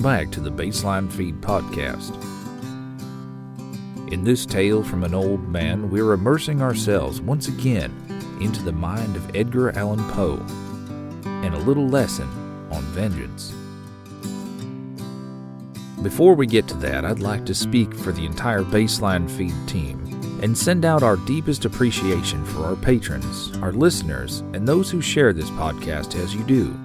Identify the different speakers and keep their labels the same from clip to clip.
Speaker 1: welcome back to the Baseline Feed podcast. In this tale from an old man, we're immersing ourselves once again into the mind of Edgar Allen Poe and a little lesson on vengeance. Before we get to that, I'd like to speak for the entire Baseline Feed team and send out our deepest appreciation for our patrons, our listeners, and those who share this podcast as you do.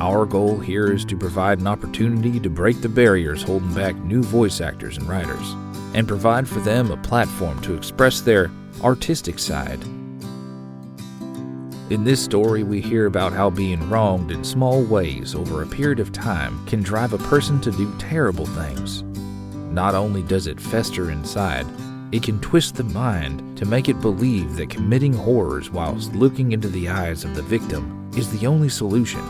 Speaker 1: Our goal here is to provide an opportunity to break the barriers holding back new voice actors and writers, and provide for them a platform to express their artistic side. In this story, we hear about how being wronged in small ways over a period of time can drive a person to do terrible things. Not only does it fester inside, it can twist the mind to make it believe that committing horrors whilst looking into the eyes of the victim is the only solution.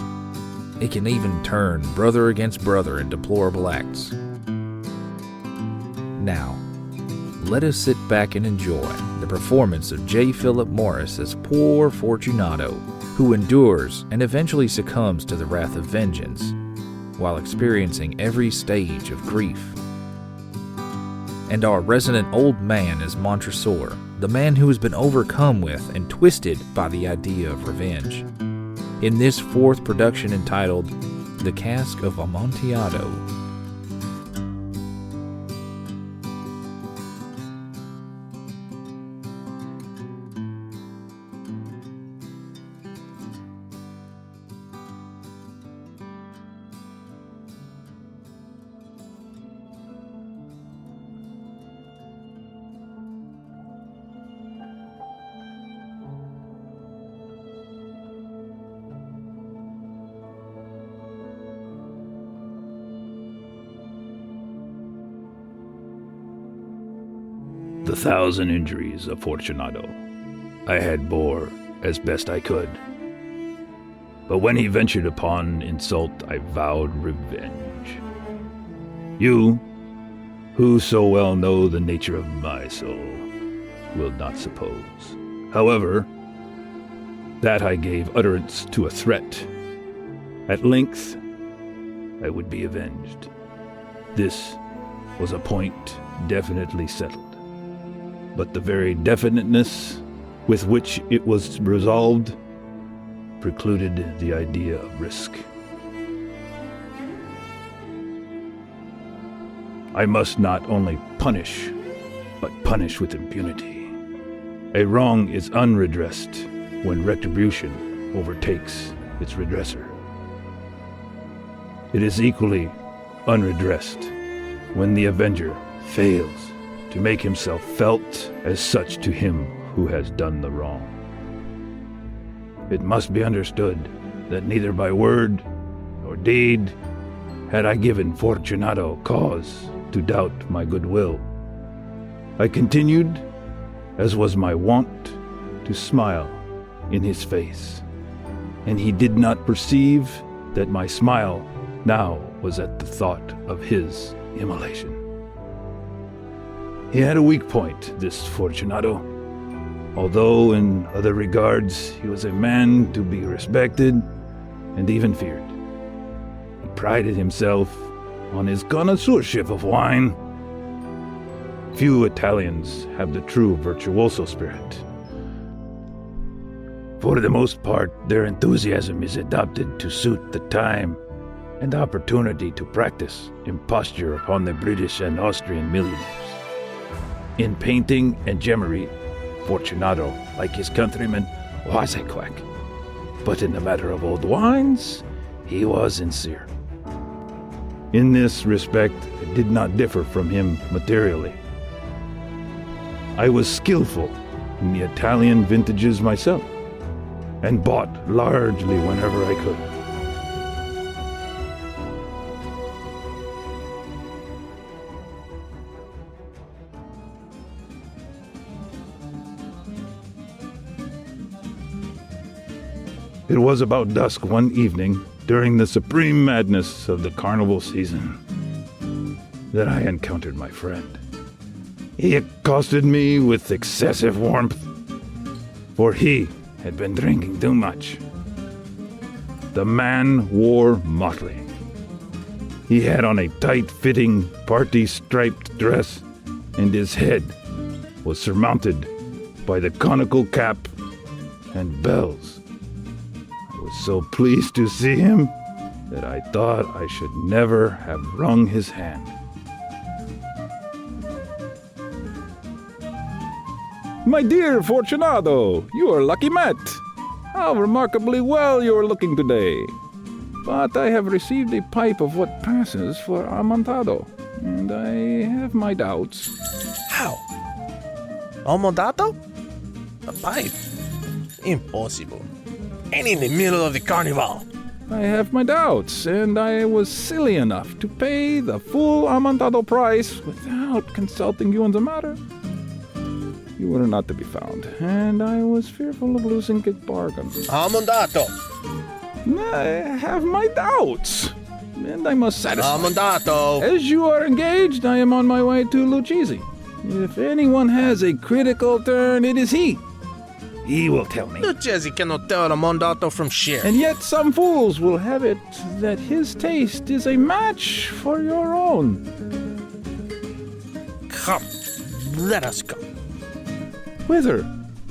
Speaker 1: It can even turn brother against brother in deplorable acts. Now, let us sit back and enjoy the performance of J. Phillip Morris as poor Fortunato, who endures and eventually succumbs to the wrath of vengeance, while experiencing every stage of grief. And our resident old man as Montresor, the man who has been overcome with and twisted by the idea of revenge, in this fourth production entitled The Cask of Amontillado.
Speaker 2: The 1,000 injuries of Fortunato I had bore as best I could. But when he ventured upon insult, I vowed revenge. You, who so well know the nature of my soul, will not suppose, however, that I gave utterance to a threat. At length, I would be avenged. This was a point definitely settled. But the very definiteness with which it was resolved precluded the idea of risk. I must not only punish, but punish with impunity. A wrong is unredressed when retribution overtakes its redresser. It is equally unredressed when the avenger fails to make himself felt as such to him who has done the wrong. It must be understood that neither by word nor deed had I given Fortunato cause to doubt my goodwill. I continued, as was my wont, to smile in his face, and he did not perceive that my smile now was at the thought of his immolation. He had a weak point, this Fortunato. Although in other regards he was a man to be respected and even feared. He prided himself on his connoisseurship of wine. Few Italians have the true virtuoso spirit. For the most part, their enthusiasm is adopted to suit the time and opportunity to practice imposture upon the British and Austrian millionaires. In painting and gemmery, Fortunato, like his countrymen, was a quack. But in the matter of old wines, he was sincere. In this respect, I did not differ from him materially. I was skillful in the Italian vintages myself, and bought largely whenever I could. It was about dusk one evening, during the supreme madness of the carnival season, that I encountered my friend. He accosted me with excessive warmth, for he had been drinking too much. The man wore motley, He had on a tight-fitting, party-striped dress, and his head was surmounted by the conical cap and bells. I was so pleased to see him that I thought I should never have wrung his hand. My dear Fortunato, you are lucky met. How remarkably well you are looking today. But I have received a pipe of what passes for Amontillado, and I have my doubts.
Speaker 3: How? Amontillado? A pipe? Impossible. And in the middle of the carnival.
Speaker 2: I have my doubts, and I was silly enough to pay the full Amontillado price without consulting you on the matter. You were not to be found, and I was fearful of losing a bargain.
Speaker 3: Amontillado!
Speaker 2: I have my doubts, and I must satisfy.
Speaker 3: Amontillado!
Speaker 2: As you are engaged, I am on my way to Lucchese. If anyone has a critical turn, it is he. He will tell me.
Speaker 3: Lucchese cannot tell Amontillado from shit.
Speaker 2: And yet some fools will have it that his taste is a match for your own.
Speaker 3: Come, let us go.
Speaker 2: Whither?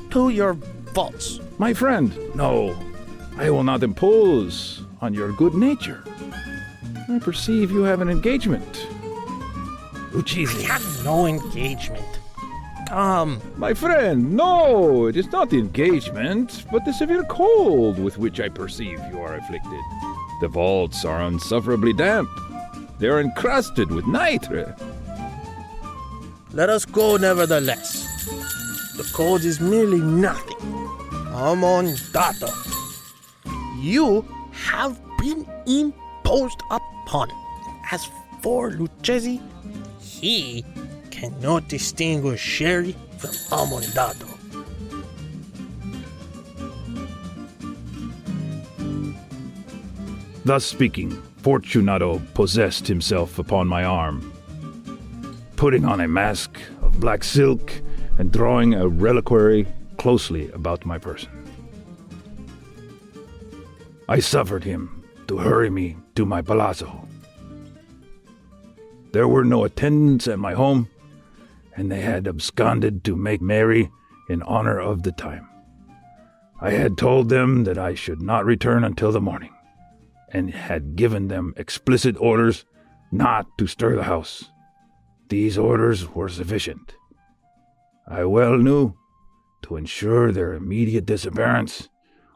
Speaker 3: To your vaults.
Speaker 2: My friend, no. I will not impose on your good nature. I perceive you have an engagement. Lucchese.
Speaker 3: I have no engagement. Come.
Speaker 2: My friend, no, it is not the engagement, but the severe cold with which I perceive you are afflicted. The vaults are insufferably damp. They are encrusted with nitre.
Speaker 3: Let us go nevertheless. The cold is merely nothing. Amontillado. You have been imposed upon. As for Lucchese, he cannot distinguish sherry from Amontillado.
Speaker 2: Thus speaking, Fortunato possessed himself upon my arm, putting on a mask of black silk and drawing a reliquary closely about my person. I suffered him to hurry me to my palazzo. There were no attendants at my home, and they had absconded to make merry in honor of the time. I had told them that I should not return until the morning, and had given them explicit orders not to stir the house. These orders were sufficient. I well knew, to ensure their immediate disappearance,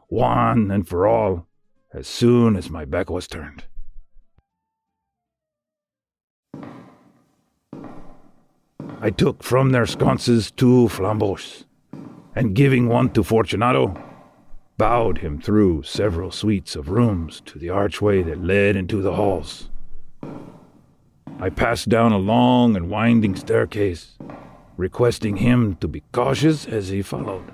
Speaker 2: one and for all, as soon as my back was turned. I took from their sconces 2 flambeaux, and giving one to Fortunato, bowed him through several suites of rooms to the archway that led into the halls. I passed down a long and winding staircase, requesting him to be cautious as he followed.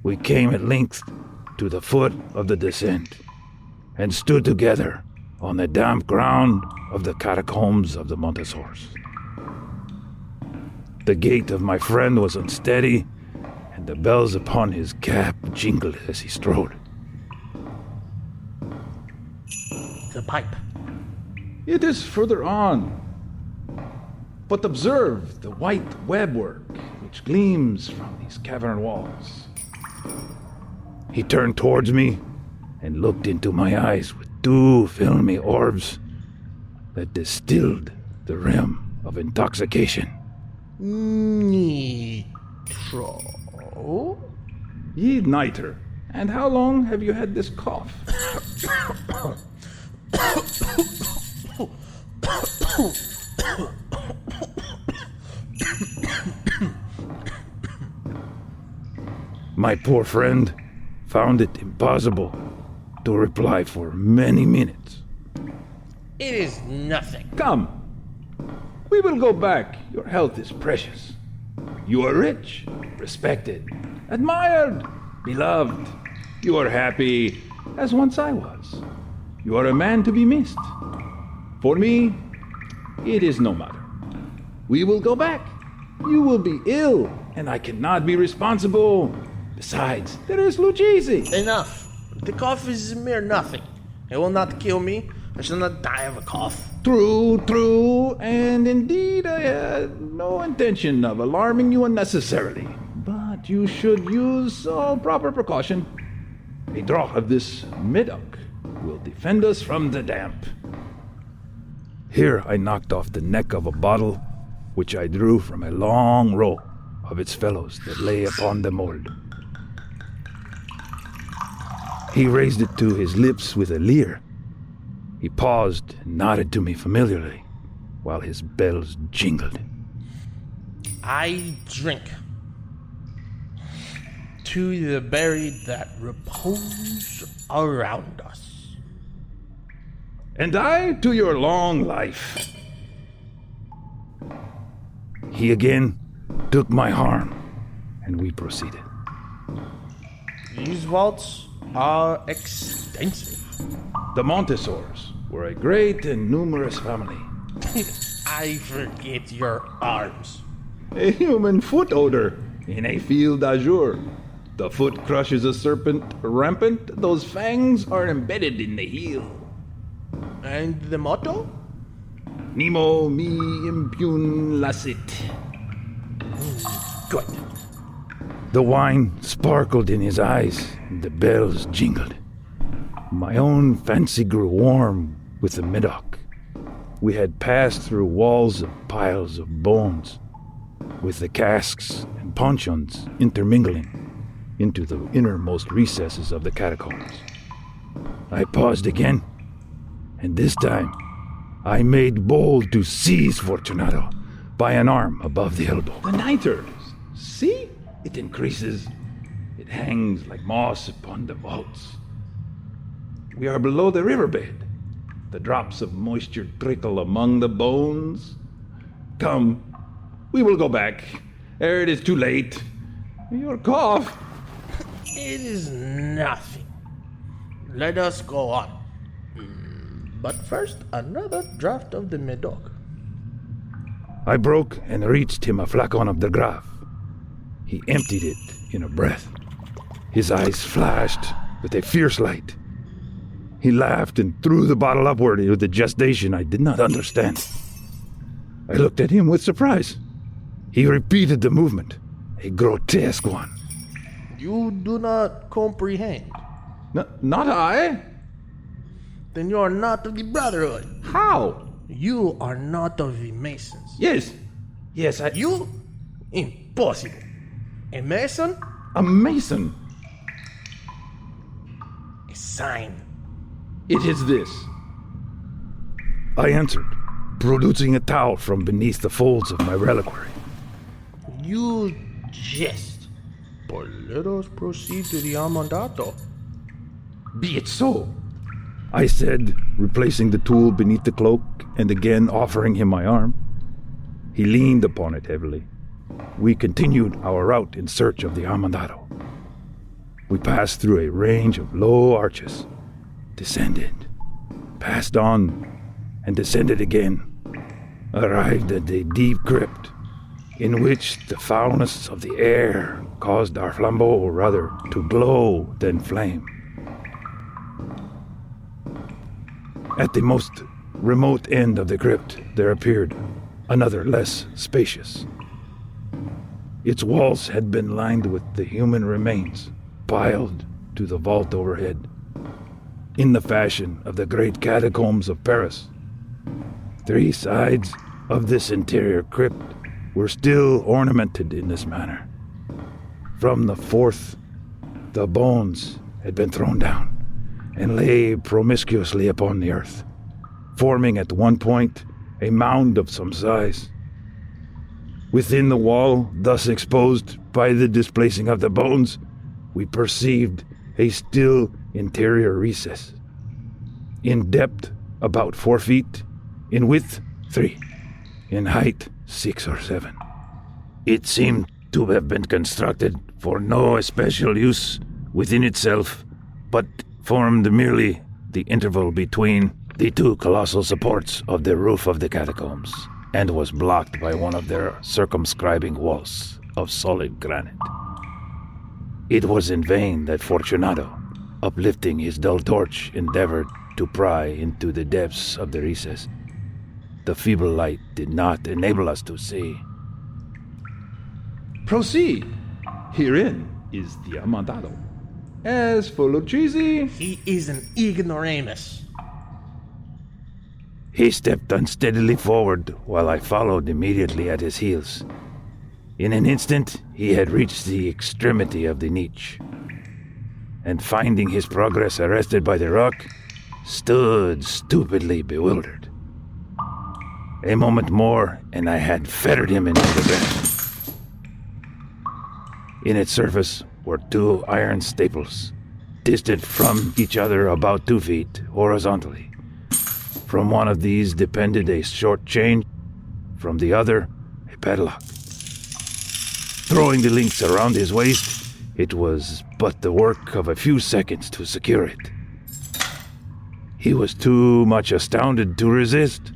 Speaker 2: We came at length to the foot of the descent, and stood together on the damp ground of the catacombs of the Montessors. The gait of my friend was unsteady, and the bells upon his cap jingled as he strode.
Speaker 3: The pipe.
Speaker 2: It is further on. But observe the white webwork which gleams from these cavern walls. He turned towards me and looked into my eyes with 2 filmy orbs that distilled the rim of intoxication.
Speaker 3: Nitro.
Speaker 2: Ye nitre, and how long have you had this cough? My poor friend found it impossible to reply for many minutes.
Speaker 3: It is nothing.
Speaker 2: Come, we will go back. Your health is precious. You are rich, respected, admired, beloved. You are happy, as once I was. You are a man to be missed. For me, it is no matter. We will go back. You will be ill, and I cannot be responsible. Besides, there is Lucchese.
Speaker 3: Enough. The cough is mere nothing. It will not kill me. I shall not die of a cough.
Speaker 4: True, and indeed I had no intention of alarming you unnecessarily. But you should use all proper precaution. A draught of this Medoc will defend us from the damp.
Speaker 2: Here I knocked off the neck of a bottle, which I drew from a long row of its fellows that lay upon the mold. He raised it to his lips with a leer. He paused and nodded to me familiarly, while his bells jingled.
Speaker 3: I drink to the buried that repose around us.
Speaker 4: And I to your long life.
Speaker 2: He again took my arm, and we proceeded.
Speaker 3: These vaults are extensive.
Speaker 4: The Montessors were a great and numerous family.
Speaker 3: I forget your arms.
Speaker 4: A human foot odor in a field azure. The foot crushes a serpent rampant. Those fangs are embedded in the heel.
Speaker 3: And the motto?
Speaker 4: Nemo me impune lacet.
Speaker 3: Good.
Speaker 2: The wine sparkled in his eyes, and the bells jingled. My own fancy grew warm with the Medoc. We had passed through walls of piles of bones, with the casks and puncheons intermingling into the innermost recesses of the catacombs. I paused again, and this time I made bold to seize Fortunato by an arm above the elbow.
Speaker 4: The niters. See? It increases. It hangs like moss upon the vaults. We are below the riverbed. The drops of moisture trickle among the bones. Come, we will go back, ere it is too late. Your cough.
Speaker 3: It is nothing. Let us go on. But first, another draught of the Medoc.
Speaker 2: I broke and reached him a flacon of the Graf. He emptied it in a breath. His eyes flashed with a fierce light. He laughed and threw the bottle upward with a gestation I did not understand. I looked at him with surprise. He repeated the movement, a grotesque one.
Speaker 3: You do not comprehend.
Speaker 4: Not I.
Speaker 3: Then you are not of the Brotherhood.
Speaker 4: How?
Speaker 3: You are not of the Masons.
Speaker 4: Yes,
Speaker 3: You? Impossible. A Mason?
Speaker 4: a mason.
Speaker 3: A sign.
Speaker 4: It is this.
Speaker 2: I answered, producing a towel from beneath the folds of my reliquary.
Speaker 3: You jest. But let us proceed to the Amontillado.
Speaker 4: Be it so.
Speaker 2: I said, replacing the tool beneath the cloak and again offering him my arm. He leaned upon it heavily. We continued our route in search of the Amontillado. We passed through a range of low arches, descended, passed on, and descended again, arrived at a deep crypt in which the foulness of the air caused our flambeau rather to glow than flame. At the most remote end of the crypt there appeared another less spacious. Its walls had been lined with the human remains piled to the vault overhead, in the fashion of the great catacombs of Paris. 3 sides of this interior crypt were still ornamented in this manner. From the 4th, the bones had been thrown down and lay promiscuously upon the earth, forming at one point a mound of some size. Within the wall, thus exposed by the displacing of the bones, we perceived a still interior recess, in depth about 4 feet, in width 3, in height 6 or 7. It seemed to have been constructed for no especial use within itself, but formed merely the interval between the 2 colossal supports of the roof of the catacombs, and was blocked by one of their circumscribing walls of solid granite. It was in vain that Fortunato, uplifting his dull torch, endeavored to pry into the depths of the recess. The feeble light did not enable us to see.
Speaker 4: Proceed. Herein is the Amontillado. As for Lucchese,
Speaker 3: He is an ignoramus.
Speaker 2: He stepped unsteadily forward while I followed immediately at his heels. In an instant, he had reached the extremity of the niche, and finding his progress arrested by the rock, stood stupidly bewildered. A moment more, and I had fettered him into the ground. In its surface were 2 iron staples, distant from each other about 2 feet horizontally. From one of these depended a short chain, from the other, a padlock. Throwing the links around his waist, it was but the work of a few seconds to secure it. He was too much astounded to resist.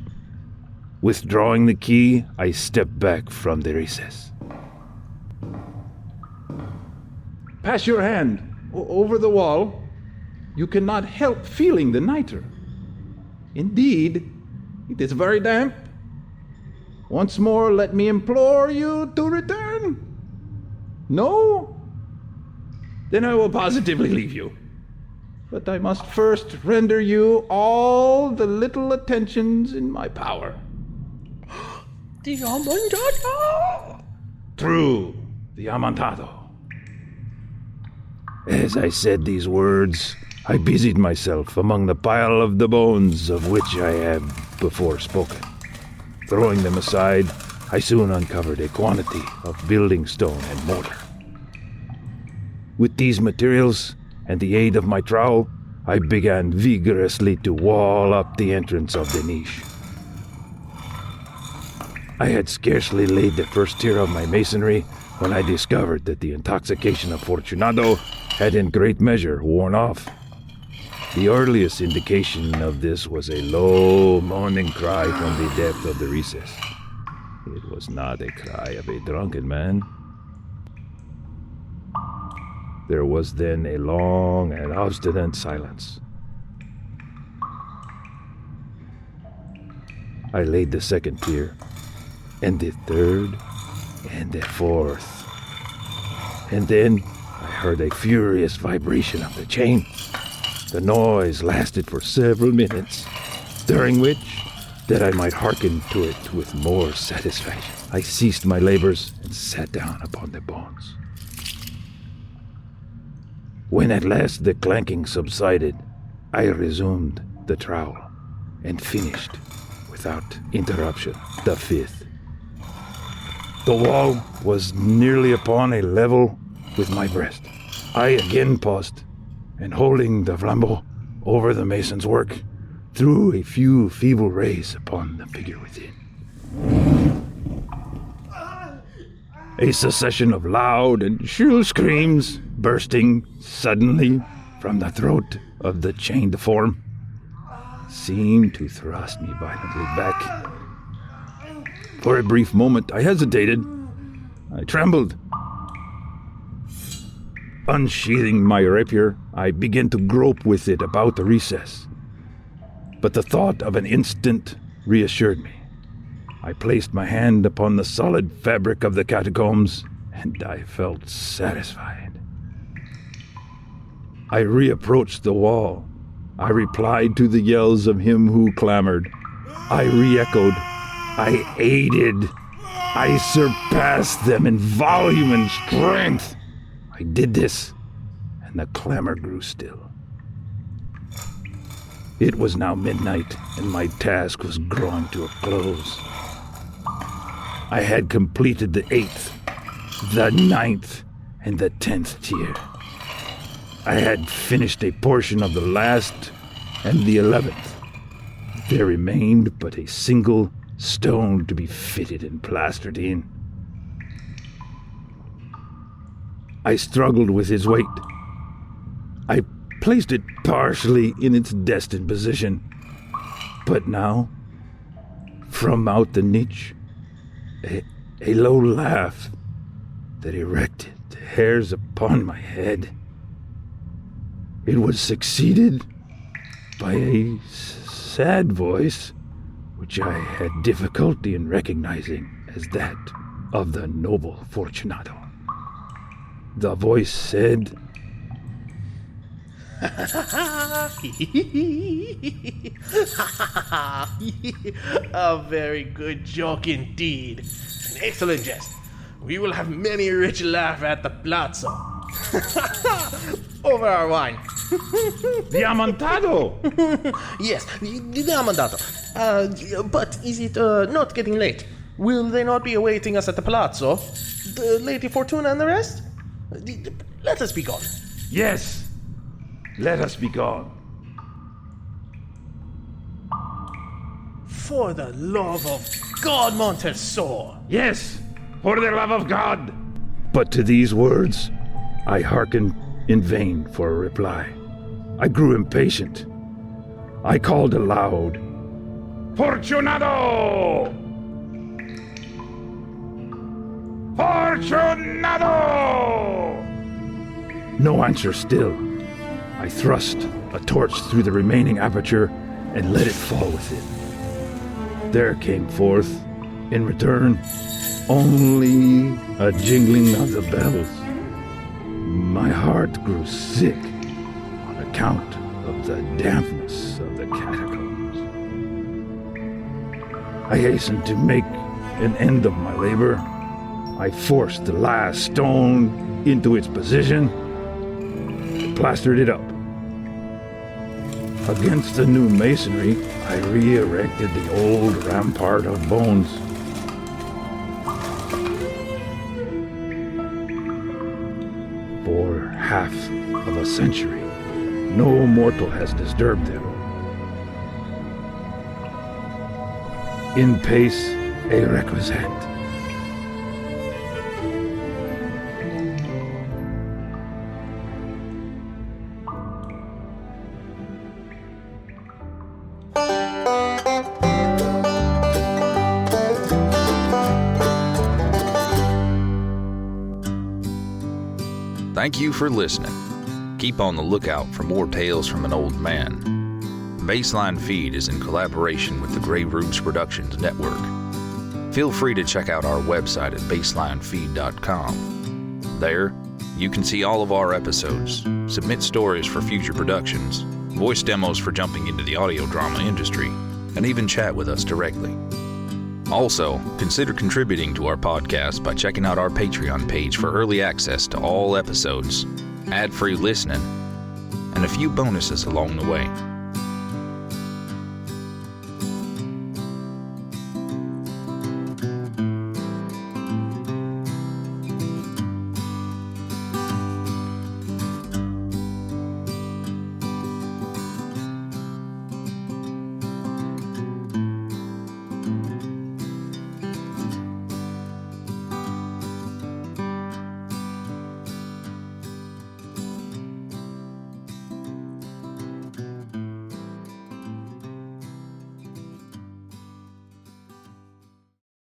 Speaker 2: Withdrawing the key, I stepped back from the recess.
Speaker 4: pass your hand over the wall. You cannot help feeling the niter. Indeed, it is very damp. Once more, let me implore you to return. No? Then I will positively leave you. But I must first render you all the little attentions in my power.
Speaker 3: The Amontillado!
Speaker 2: True, the Amontillado. As I said these words, I busied myself among the pile of the bones of which I have before spoken. Throwing them aside, I soon uncovered a quantity of building stone and mortar. With these materials and the aid of my trowel, I began vigorously to wall up the entrance of the niche. I had scarcely laid the first tier of my masonry when I discovered that the intoxication of Fortunato had in great measure worn off. The earliest indication of this was a low, moaning cry from the depth of the recess. It was not a cry of a drunken man. There was then a long and obstinate silence. I laid the second tier, and the third, and the fourth. And then I heard a furious vibration of the chain. The noise lasted for several minutes, during which, that I might hearken to it with more satisfaction, I ceased my labors and sat down upon the bones. When at last the clanking subsided, I resumed the trowel and finished, without interruption, the fifth. The wall was nearly upon a level with my breast. I again paused, and holding the flambeau over the mason's work, threw a few feeble rays upon the figure within. A succession of loud and shrill screams bursting suddenly from the throat of the chained form seemed to thrust me violently back. For a brief moment I hesitated. I trembled. Unsheathing my rapier, I began to grope with it about the recess. But the thought of an instant reassured me. I placed my hand upon the solid fabric of the catacombs, and I felt satisfied. I reapproached the wall. I replied to the yells of him who clamored. I re-echoed. I aided. I surpassed them in volume and strength. I did this, and the clamor grew still. It was now midnight, and my task was drawing to a close. I had completed the 8th, the 9th, and the 10th tier. I had finished a portion of the last and the 11th. There remained but a single stone to be fitted and plastered in. I struggled with its weight. I placed it partially in its destined position. But now, from out the niche, a low laugh that erected the hairs upon my head. It was succeeded
Speaker 4: by a sad voice, which I had difficulty in recognizing as that of the noble Fortunato. The voice said,
Speaker 3: A very good joke indeed. An excellent jest. We will have many a rich laugh at the palazzo. Over our wine.
Speaker 4: "The Amontillado!"
Speaker 3: Yes, the Amontillado. But is it not getting late? Will they not be awaiting us at the palazzo? The Lady Fortuna and the rest? Let us be gone.
Speaker 4: "Yes, let us be gone."
Speaker 3: For the love of God, Montessor!
Speaker 4: "Yes, for the love of God!" But to these words, I hearkened in vain for a reply. I grew impatient. I called aloud, "Fortunato! Fortunato!" No answer still. I thrust a torch through the remaining aperture and let it fall within. There came forth, in return, only a jingling of the bells. My heart grew sick on account of the dampness of the catacombs. I hastened to make an end of my labor. I forced the last stone into its position, plastered it up. Against the new masonry, I re-erected the old rampart of bones. For half of a century, no mortal has disturbed them. In pace a requisite.
Speaker 1: Thank you for listening. Keep on the lookout for more tales from an old man. Baseline Feed is in collaboration with the Grey Roots Productions Network. Feel free to check out our website at baselinefeed.com. There, you can see all of our episodes, submit stories for future productions, voice demos for jumping into the audio drama industry, and even chat with us directly. Also, consider contributing to our podcast by checking out our Patreon page for early access to all episodes, ad-free listening, and a few bonuses along the way.